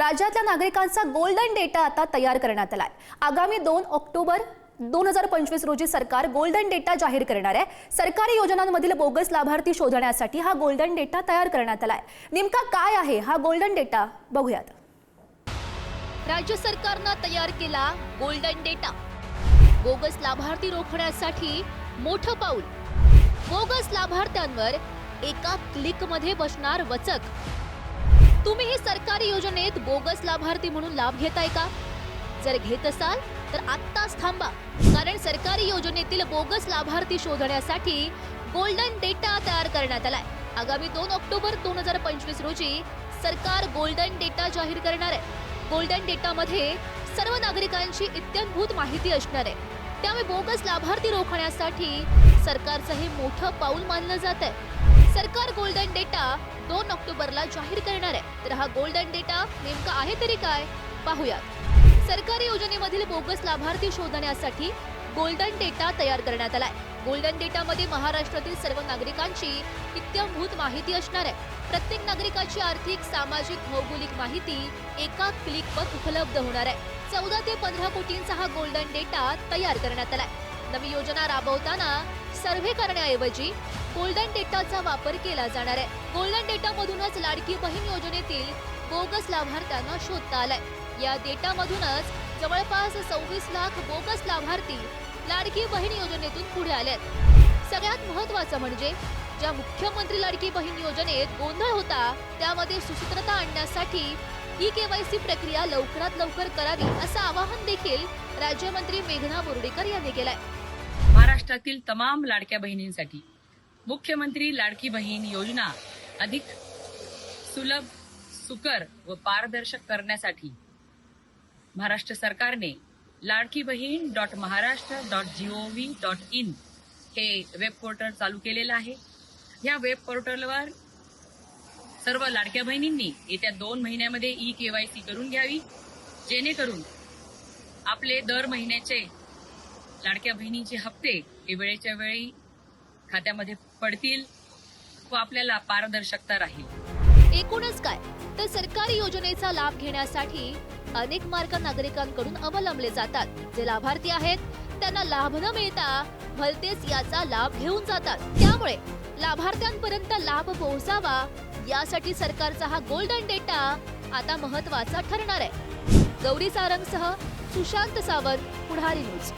राज्यातल्या नागरिकांचा golden data आता तयार करण्यात आलाय। आगामी 2 ऑक्टोबर 2025 रोजी सरकार गोल्डन डेटा जाहीर करणार आहे। सरकारी योजनांमधील बोगस लाभार्थी शोधण्यासाठी हा गोल्डन डेटा तयार करण्यात आलाय। नेमका काय आहे हा गोल्डन डेटा बघूयात। राज्य सरकारने तयार केला गोल्डन डेटा। बोगस लाभार्थी रोखण्यासाठी मोठं पाऊल। बोगस लाभार्थ्यांवर एका क्लिकमध्ये बसणार वचक। तुम्ही ही सरकारी योजनेत बोगस लाभार्थी म्हणून लाभ घेताय का? जर घेत असाल तर आत्ताच थांबा, कारण सरकारी योजनेतील बोगस लाभार्थी शोधण्यासाठी गोल्डन डेटा तयार करण्यात आलाय। आगामी 2 ऑक्टोबर 2025 रोजी सरकार गोल्डन डेटा जाहीर करणार आहे। गोल्डन डेटामध्ये सर्व नागरिकांची इत्थंभूत माहिती असणार आहे। त्यामुळे बोगस लाभार्थी रोखण्यासाठी सरकारचं हे मोठं पाऊल मानलं जात आहे। सरकार गोल्डन डेटा 2 ऑक्टोबरला जाहीर करणार आहे। तर हा गोल्डन डेटा नेमका आहे तरी काय पाहूयात। सरकारी योजनेमधील बोगस लाभार्थी शोधण्यासाठी गोल्डन डेटा तयार करण्यात आलाय। गोल्डन डेटामध्ये महाराष्ट्रातील सर्व नागरिकांची इत्थंभूत माहिती असणार आहे। प्रत्येक नागरिकाची आर्थिक, सामाजिक, भौगोलिक माहिती एका क्लिकवर उपलब्ध होणार आहे। 14 ते 15 कोटींचा हा गोल्डन डेटा तयार करण्यात आलाय। नवी योजना राबवताना सर्व्हे करण्याऐवजी गोल्डन डेटाचा वापर केला जाणार आहे। गोल्डन डेटामधूनच लाडकी बहीण योजनेतील बोगस लाभार्थ्यांना शोधता आलाय। या डेटामधूनच जवळपास 26 लाख बोगस लाभार्थी लाडकी बहीण योजनेतून पुढे आलेत। सगळ्यात महत्त्वाचं म्हणजे ज्या मुख्यमंत्री लाडकी बहीण योजनेत गोंधळ होता, त्यामध्ये सुसूत्रता आणण्यासाठी ई-केवायसी प्रक्रिया लवकरात लवकर करावी असं आवाहन देखील राज्यमंत्री मेघना बोर्डीकर यांनी केलंय। महाराष्ट्रातील तमाम लाडक्या बहिणींसाठी मुख्यमंत्री लाडकी बहीण योजना अधिक सुलभ, सुकर व पारदर्शक करण्यासाठी महाराष्ट्र सरकारने ladkibaheen.maharashtra.gov.in हे वेब पोर्टल चालू केलेलं आहे। या वेब पोर्टलवर सर्व लाडक्या बहिणींनी येत्या 2 महिन्यामध्ये ई-केवायसी करून घ्यावी, जेणेकरून आपले दर महिन्याचे लाडक्या बहिणींचे हप्ते हे वेळेच्या वेळी खात्यामध्ये पडतील व आपल्याला पारदर्शकता राहील। एकूणच काय तर सरकारी योजनेचा लाभ घेण्यासाठी अनेक मार्ग नागरिकांकडून अवलंबले जातात। जे लाभार्थी आहेत त्यांना लाभ न मिळता भलतेच याचा लाभ घेऊन जातात। त्यामुळे लाभार्थ्यांपर्यंत लाभ पोहोचावा यासाठी सरकारचा हा गोल्डन डेटा आता महत्त्वाचा ठरणार आहे। गौरी सारंगसह सुशांत सावंत, पुढारी न्यूज।